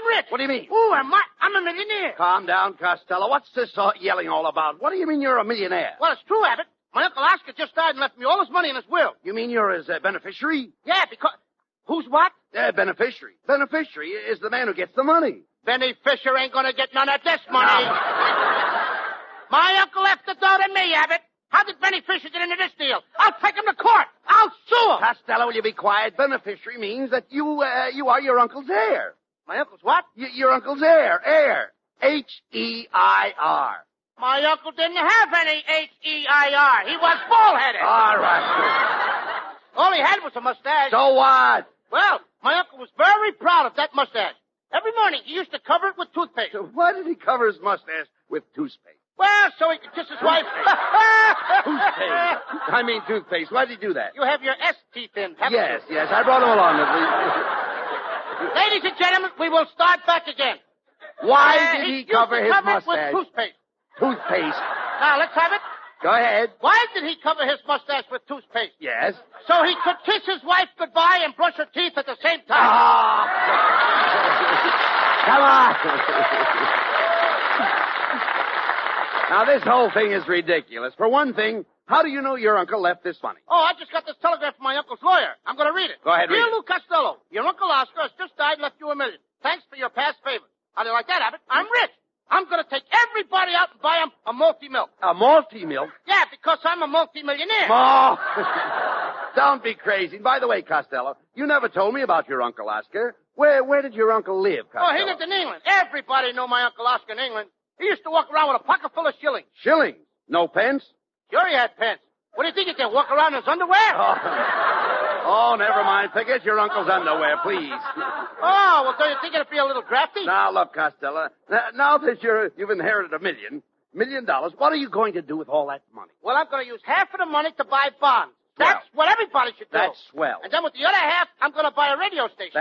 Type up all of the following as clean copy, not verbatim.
I'm rich. What do you mean? Ooh, I'm a millionaire. Calm down, Costello. What's this yelling all about? What do you mean you're a millionaire? Well, it's true, Abbott. My Uncle Oscar just died and left me all his money in his will. You mean you're his beneficiary? Yeah, because... Who's what? Beneficiary. Beneficiary is the man who gets the money. Benny Fisher ain't gonna get none of this money. No. My uncle left the dough to me, Abbott. How did Benny Fisher get into this deal? I'll take him to court. I'll sue him. Costello, will you be quiet? Beneficiary means that you are your uncle's heir. My uncle's what? Your uncle's heir. Heir. H-E-I-R. My uncle didn't have any H-E-I-R. He was bald-headed. All right. All he had was a mustache. So what? Well, my uncle was very proud of that mustache. Every morning he used to cover it with toothpaste. So why did he cover his mustache with toothpaste? Well, so he could kiss his wife. Toothpaste. I mean toothpaste. Why did he do that? You have your S teeth in, haven't you? Yes. I brought him along. Ladies and gentlemen, we will start back again. Why did he cover his mustache? With toothpaste. Toothpaste. Now, let's have it. Go ahead. Why did he cover his mustache with toothpaste? Yes. So he could kiss his wife goodbye and brush her teeth at the same time. Oh. Come on. Now, this whole thing is ridiculous. For one thing, how do you know your uncle left this money? Oh, I just got this telegram from my uncle's lawyer. I'm going to read it. Go ahead, read Dear it. Lou Costello, your Uncle Oscar has just died and left you $1 million. Thanks for your past favors. How do you like that, Abbott? I'm rich. I'm going to take everybody out and buy them a multi-milk. A multi-milk? Yeah, because I'm a multi-millionaire. Oh, don't be crazy. By the way, Costello, you never told me about your Uncle Oscar. Where did your uncle live, Costello? Oh, he lived in England. Everybody knew my Uncle Oscar in England. He used to walk around with a pocket full of shillings. Shillings? No pence? Sure he had pence. What do you think, he can walk around in his underwear? Oh, never mind. Forget your uncle's underwear, please. Oh, well, don't you think it'd be a little drafty? Now, look, Costello, now that you've inherited $1 million, what are you going to do with all that money? Well, I'm going to use half of the money to buy bonds. That's what everybody should do. That's swell. And then with the other half, I'm going to buy a radio station.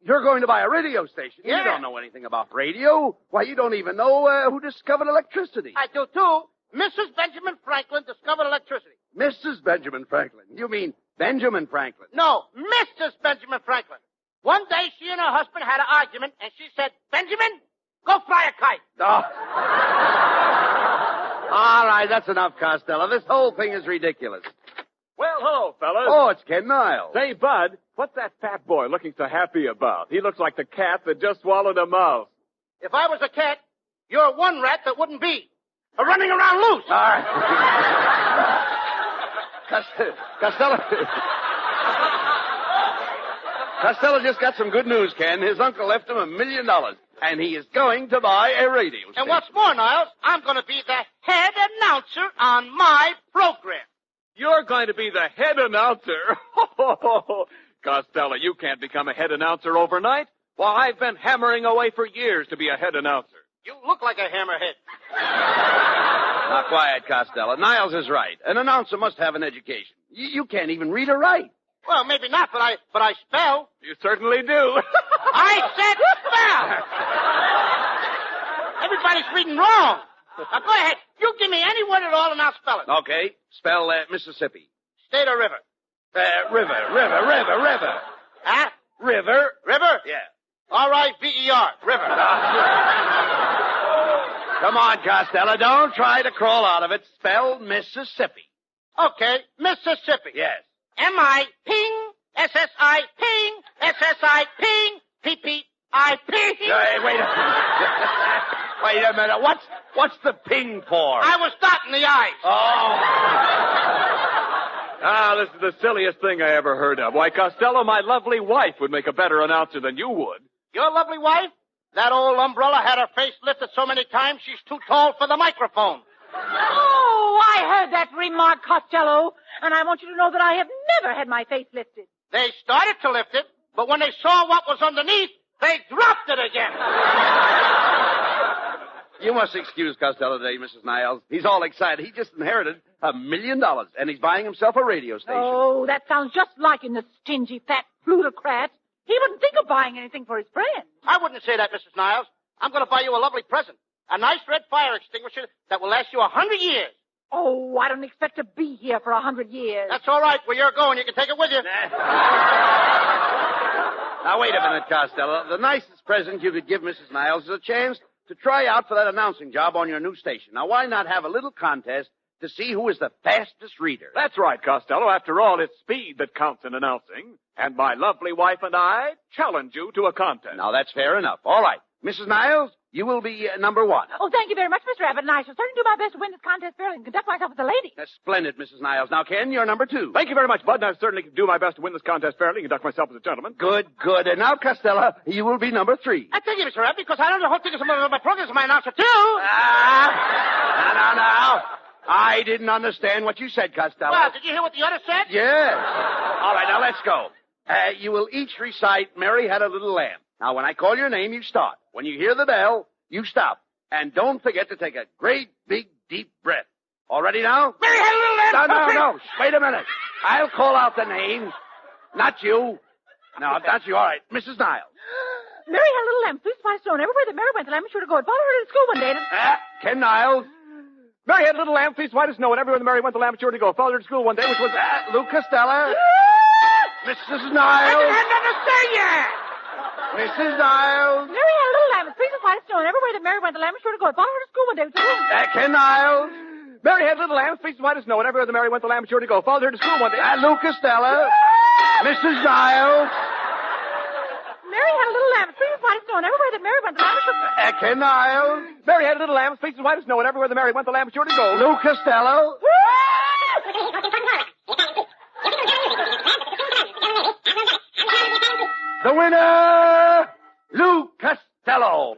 You're going to buy a radio station? Yeah. You don't know anything about radio. Why, you don't even know who discovered electricity. I do, too. Mrs. Benjamin Franklin discovered electricity. Mrs. Benjamin Franklin? You mean Benjamin Franklin? No, Mrs. Benjamin Franklin. One day, she and her husband had an argument, and she said, Benjamin, go fly a kite. Oh. All right, that's enough, Costello. This whole thing is ridiculous. Well, hello, fellas. Oh, it's Ken Niles. Say, Bud, what's that fat boy looking so happy about? He looks like the cat that just swallowed a mouse. If I was a cat, you're one rat that wouldn't be. Running around loose. All right. Costello just got some good news, Ken. His uncle left him $1 million, and he is going to buy a radio station. And what's more, Niles, I'm going to be the head announcer on my program. You're going to be the head announcer? Costello, you can't become a head announcer overnight. Well, I've been hammering away for years to be a head announcer. You look like a hammerhead. Now, quiet, Costello. Niles is right. An announcer must have an education. You can't even read or write. Well, maybe not, but I spell. You certainly do. I said spell. Everybody's reading wrong. Now, go ahead. You give me any word at all, and I'll spell it. Okay. Spell Mississippi. State or river? River. Huh? River. River? Yeah. R-I-V-E-R. River. Come on, Costello. Don't try to crawl out of it. Spell Mississippi. Okay. Mississippi. Yes. M-I-Ping, S-S-I, Ping, S-S-I, Ping, P-P-I-P. Hey, wait a minute. Wait a minute. What's the ping for? I was dotting the I's. Oh. This is the silliest thing I ever heard of. Why, Costello, my lovely wife would make a better announcer than you would. Your lovely wife? That old umbrella had her face lifted so many times she's too tall for the microphone. Oh, I heard that remark, Costello, and I want you to know that I have never had my face lifted. They started to lift it, but when they saw what was underneath, they dropped it again. You must excuse Costello today, Mrs. Niles. He's all excited. He just inherited $1 million, and he's buying himself a radio station. Oh, that sounds just like him, the stingy, fat plutocrat. He wouldn't think of buying anything for his friends. I wouldn't say that, Mrs. Niles. I'm going to buy you a lovely present. A nice red fire extinguisher that will last you 100 years. Oh, I don't expect to be here for 100 years. That's all right. Where you're going, you can take it with you. Now, wait a minute, Costello. The nicest present you could give Mrs. Niles is a chance to try out for that announcing job on your new station. Now, why not have a little contest to see who is the fastest reader? That's right, Costello. After all, it's speed that counts in announcing. And my lovely wife and I challenge you to a contest. Now, that's fair enough. All right. Mrs. Niles, you will be number one. Oh, thank you very much, Mr. Abbott, and I shall certainly do my best to win this contest fairly and conduct myself as a lady. That's splendid, Mrs. Niles. Now, Ken, you're number two. Thank you very much, Bud, and I certainly can do my best to win this contest fairly and conduct myself as a gentleman. Good. And now, Costello, you will be number three. I thank you, Mr. Abbott, because I don't know whole thing is my progress, my announcer, too. Now. I didn't understand what you said, Costello. Well, did you hear what the other said? Yes. All right, now let's go. You will each recite Mary Had a Little Lamb. Now, when I call your name, you start. When you hear the bell, you stop. And don't forget to take a great, big, deep breath. All ready now? Mary Had a Little Lamb. No. Wait a minute. I'll call out the names. Not you. No, not you. All right. Mrs. Niles. Mary had a little lamb, fleece white stone. Everywhere that Mary went, the lamb was sure to go. It followed her to school one day. Ken Niles. Mary had a little lamb, fleece white as snow, and everywhere the Mary went, the lamb was sure to go. Followed her to school one day, which was... Lou Costello. Mrs. Niles. I didn't have nothing to say yet. Mrs. Niles. Mary had a little lamb, fleece white stone. Everywhere that Mary went, the lamb was sure to go. It followed her to school one day. Ken Niles. Mary had a little lamb, fleece white as snow, and everywhere the Mary went, the lamb was sure to go. Followed her to school one day. Lou Costello. Mrs. Niles. Mary had a little lamb, fleece white stone. Everywhere that Mary went, the lamb was sure to go. Ken Niles. Mary had a little lamb, fleece white as snow, and everywhere the Mary went, the lamb was sure to go. Lou Costello. The winner, Lou Costello.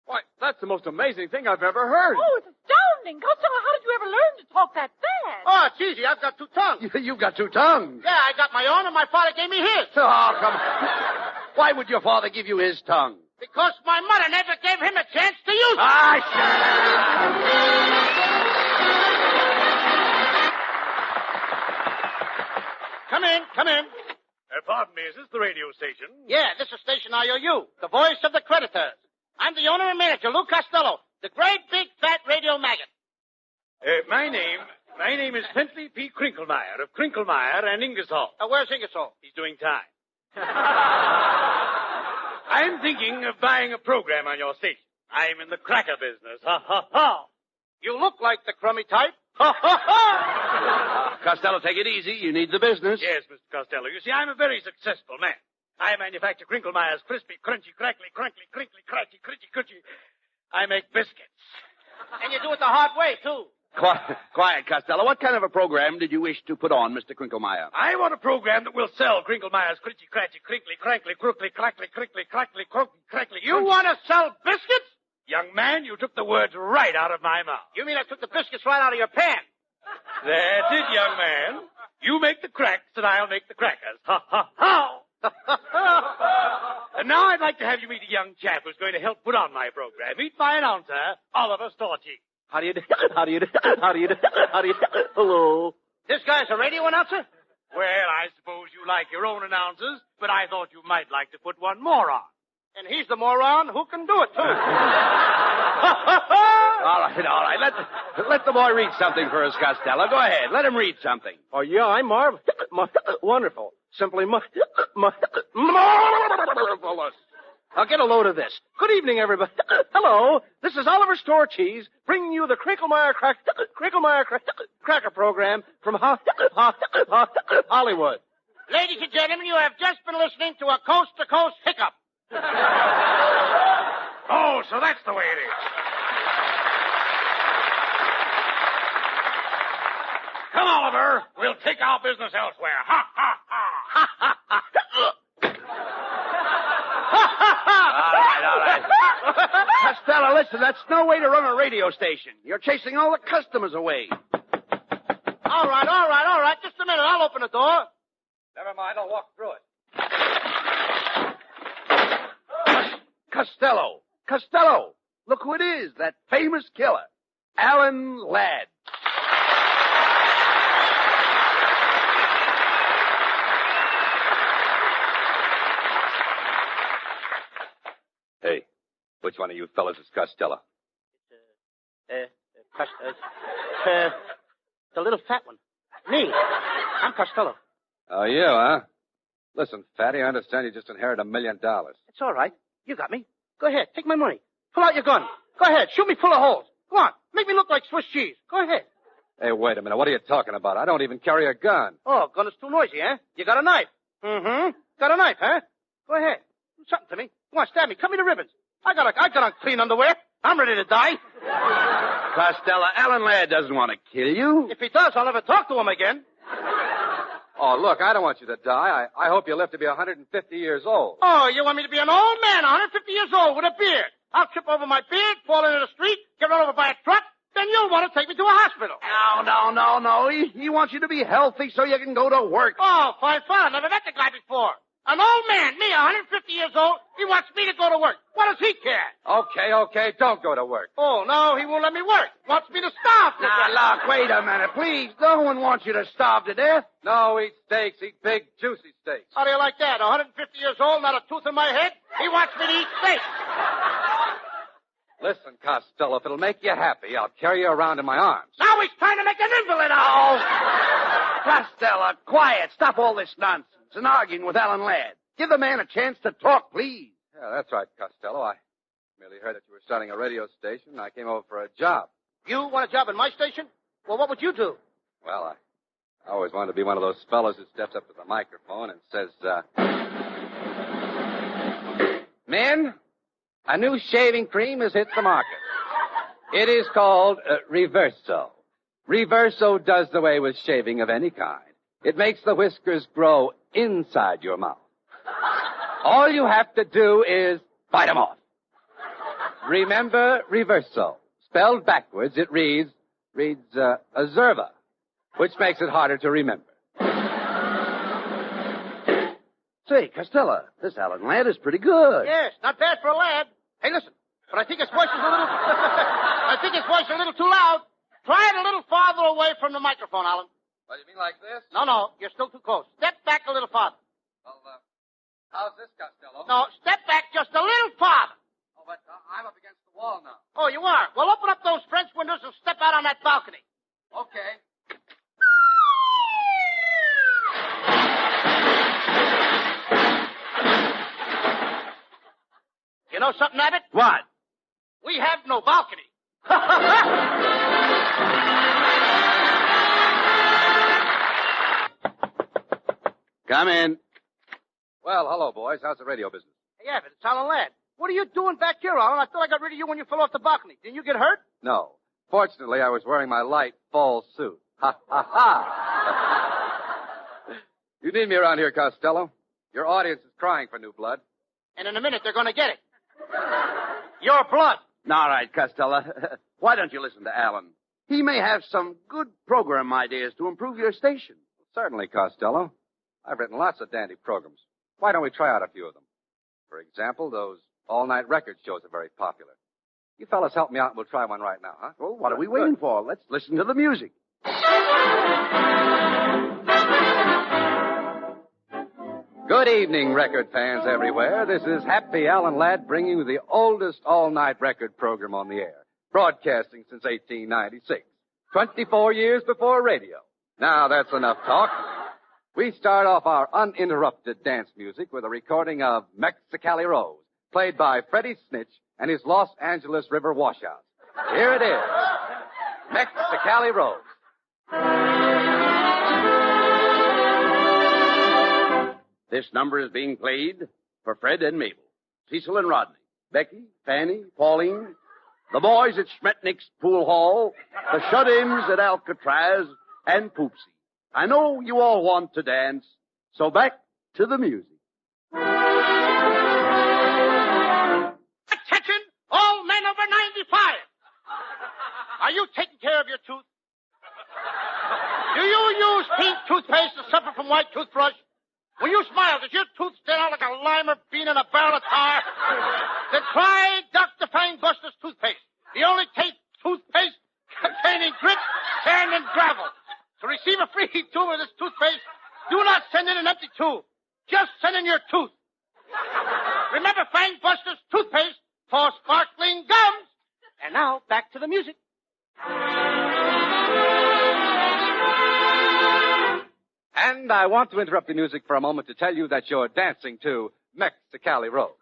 Why, that's the most amazing thing I've ever heard. Oh, it's astounding. Costello, how did you ever learn to talk that fast? Oh, it's easy. I've got two tongues. You've got two tongues. Yeah, I got my own, and my father gave me his. Oh, come on. Why would your father give you his tongue? Because my mother never gave him a chance to use it. Come in. Pardon me, is this the radio station? Yeah, this is Station IOU, the voice of the creditors. I'm the owner and manager, Lou Costello, the great big fat radio maggot. My name is Pentley P. Crinklemeyer of Crinklemeyer and Ingersoll. Where's Ingersoll? He's doing time. I'm thinking of buying a program on your station. I'm in the cracker business. Ha, ha, ha. You look like the crummy type. Ha, ha, ha. Costello, take it easy. You need the business. Yes, Mr. Costello. You see, I'm a very successful man. I manufacture Crinklemeyer's crispy, crunchy, crackly, crunkly, crinkly, cratchy, critchy, critchy. I make biscuits. And you do it the hard way, too. Quiet, Costello. What kind of a program did you wish to put on, Mr. Crinklemeyer? I want a program that will sell Crinklemeyer's critchy, cratchy, crinkly, crankly, crookly, crackly, crinkly, crackly, crookly, crackly. You want to sell biscuits? Young man, you took the words right out of my mouth. You mean I took the biscuits right out of your pan? That's it, young man. You make the cracks and I'll make the crackers. Ha, ha, ha. And now I'd like to have you meet a young chap who's going to help put on my program. Meet my announcer, Oliver Storchy. How do you do? Hello. This guy's a radio announcer? Well, I suppose you like your own announcers, but I thought you might like to put one more on. And he's the moron who can do it, too. All right. Let the boy read something for us, Costello. Go ahead. Let him read something. Oh, yeah, I'm wonderful. Simply marvelous. Now get a load of this. Good evening, everybody. Hello, this is Oliver Storcheese bringing you the Crinklemeyer Cracker program from Hollywood. Ladies and gentlemen, you have just been listening to a coast-to-coast hiccup. Oh, so that's the way it is. Come, Oliver. We'll take our business elsewhere. Ha, ha, ha. Ha, ha, ha. All right. Costello, listen, that's no way to run a radio station. You're chasing all the customers away. All right. Just a minute. I'll open the door. Never mind. I'll walk through it. Costello, look who it is, that famous killer, Alan Ladd. Hey, which one of you fellas is Costello? The little fat one. Me. I'm Costello. Oh, you, huh? Listen, Fatty, I understand you just inherited $1 million. It's all right. You got me. Go ahead. Take my money. Pull out your gun. Go ahead. Shoot me full of holes. Go on. Make me look like Swiss cheese. Go ahead. Hey, wait a minute. What are you talking about? I don't even carry a gun. Oh, gun is too noisy, eh? You got a knife. Mm-hmm. Got a knife, huh? Go ahead. Do something to me. Go on, stab me. Cut me to ribbons. I got on clean underwear. I'm ready to die. Costello, Alan Ladd doesn't want to kill you. If he does, I'll never talk to him again. Oh, look, I don't want you to die. I hope you live to be 150 years old. Oh, you want me to be an old man, 150 years old, with a beard? I'll trip over my beard, fall into the street, get run over by a truck, then you'll want to take me to a hospital. No. He wants you to be healthy so you can go to work. Oh, fine. I've never met the guy before. An old man, me, 150 years old, he wants me to go to work. What does he care? Okay, don't go to work. Oh, no, he won't let me work. Wants me to starve to death. Now, look, wait a minute, please. No one wants you to starve to death. No, eat steaks. Eat big, juicy steaks. How do you like that? 150 years old, not a tooth in my head? He wants me to eat steak. Listen, Costello, if it'll make you happy, I'll carry you around in my arms. Now he's trying to make an invalid out of me. Costello, quiet. Stop all this nonsense and arguing with Alan Ladd. Give the man a chance to talk, please. Yeah, that's right, Costello. I merely heard that you were starting a radio station, and I came over for a job. You want a job in my station? Well, what would you do? Well, I always wanted to be one of those fellows who steps up to the microphone and says, Men, a new shaving cream has hit the market. It is called Reverso. Reverso does away with shaving of any kind. It makes the whiskers grow inside your mouth. All you have to do is bite them off. Remember Reverso. Spelled backwards, it reads Azerva, which makes it harder to remember. Say, Costello, this Alan Ladd is pretty good. Yes, not bad for a lad. Hey, listen, but I think his voice is a little... I think his voice is a little too loud. Try it a little farther away from the microphone, Alan. What, you mean like this? No, you're still too close. Step back a little farther. Well, how's this, Costello? No, step back just a little farther. Oh, but I'm up against the wall now. Oh, you are? Well, open up those French windows and step out on that balcony. Okay. You know something, Abbott? What? We have no balcony. Come in. Well, hello, boys. How's the radio business? Hey, Abbott, it's Alan Ladd. What are you doing back here, Alan? I thought I got rid of you when you fell off the balcony. Didn't you get hurt? No. Fortunately, I was wearing my light fall suit. Ha, ha, ha. You need me around here, Costello. Your audience is crying for new blood. And in a minute, they're going to get it. Your blood. All right, Costello. Why don't you listen to Alan? He may have some good program ideas to improve your station. Certainly, Costello. I've written lots of dandy programs. Why don't we try out a few of them? For example, those all-night record shows are very popular. You fellas help me out and we'll try one right now, huh? Well, what are we waiting for? Let's listen to the music. Good evening, record fans everywhere. This is Happy Alan Ladd bringing you the oldest all-night record program on the air, broadcasting since 1896, 24 years before radio. Now, that's enough talk. We start off our uninterrupted dance music with a recording of Mexicali Rose, played by Freddie Snitch and his Los Angeles River washouts. Here it is, Mexicali Rose. This number is being played for Fred and Mabel, Cecil and Rodney, Becky, Fanny, Pauline, the boys at Schmetnick's Pool Hall, the shut-ins at Alcatraz, and Poopsie. I know you all want to dance, so back to the music. Attention, all men over 95. Are you taking care of your tooth? Do you use pink toothpaste to suffer from white toothbrush? When you smile, does your tooth stand out like a limer bean in a barrel of tar? Then try Dr. Fangbuster's toothpaste, the only toothpaste containing grit, sand, and gravel. To receive a free tube of this toothpaste, do not send in an empty tube. Just send in your tooth. Remember Fangbuster's toothpaste for sparkling gums. And now, back to the music. And I want to interrupt the music for a moment to tell you that you're dancing to Mexicali Rose.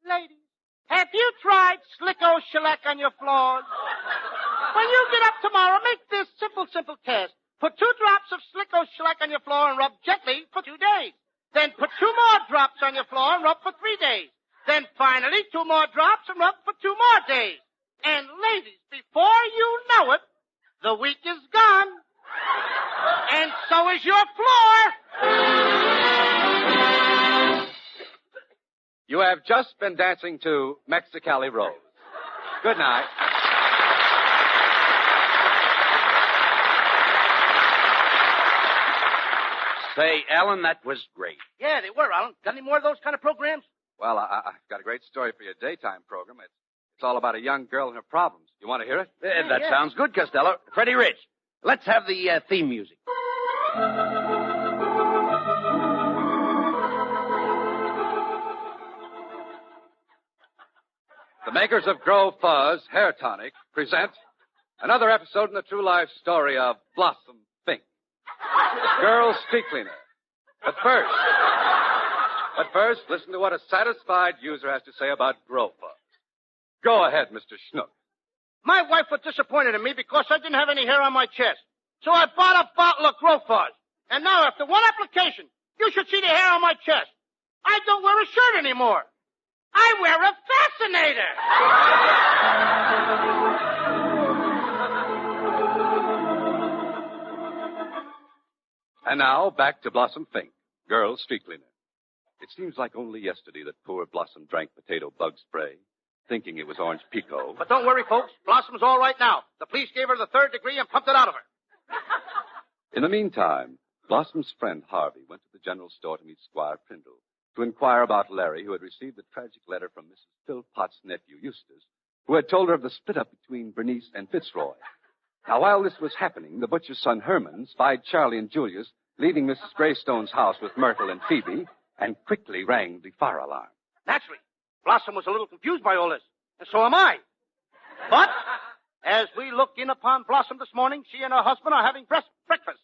Ladies, have you tried Slicko Shellac on your floors? When you get up tomorrow, make this simple test. Put 2 drops of Slicko Shellac on your floor and rub gently for 2 days. Then put 2 more drops on your floor and rub for 3 days. Then finally 2 more drops and rub for 2 more days. And ladies, before you know it, the week is gone. And so is your floor. You have just been dancing to Mexicali Rose. Good night. Say, Alan, that was great. Yeah, they were, Alan. Got any more of those kind of programs? Well, I've got a great story for your daytime program. It's all about a young girl and her problems. You want to hear it? That sounds good, Costello. Freddie Rich, let's have the theme music. The makers of Grow Fuzz Hair Tonic present another episode in the true life story of Blossom Fink, Girl Street Cleaner. But first, listen to what a satisfied user has to say about Grow Fuzz. Go ahead, Mr. Schnook. My wife was disappointed in me because I didn't have any hair on my chest. So I bought a bottle of Grow Fuzz. And now, after one application, you should see the hair on my chest. I don't wear a shirt anymore. I wear a fascinator. And now, back to Blossom Fink, Girl Street Cleaner. It seems like only yesterday that poor Blossom drank potato bug spray, thinking it was orange pico. But don't worry, folks. Blossom's all right now. The police gave her the 3rd degree and pumped it out of her. In the meantime, Blossom's friend Harvey went to the general store to meet Squire Prindle to inquire about Larry, who had received a tragic letter from Mrs. Philpott's nephew, Eustace, who had told her of the split-up between Bernice and Fitzroy. Now, while this was happening, the butcher's son Herman spied Charlie and Julius leaving Mrs. Greystone's house with Myrtle and Phoebe and quickly rang the fire alarm. Naturally, Blossom was a little confused by all this, and so am I. But as we look in upon Blossom this morning, she and her husband are having breakfast.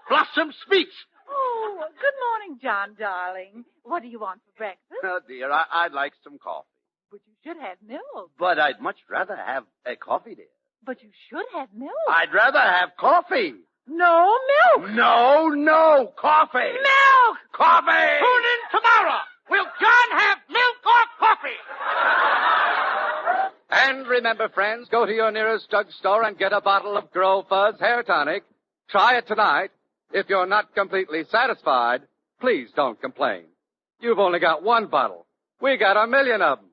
Blossom speaks. Oh, good morning, John, darling. What do you want for breakfast? Oh, dear, I'd like some coffee. But you should have milk. But I'd much rather have a coffee, dear. But you should have milk. I'd rather have coffee. No milk. No, coffee. Milk! Coffee! Tune in tomorrow. Will John have milk or coffee? And remember, friends, go to your nearest drugstore and get a bottle of Grow Fuzz Hair Tonic. Try it tonight. If you're not completely satisfied, please don't complain. You've only got one bottle. We got 1 million of them.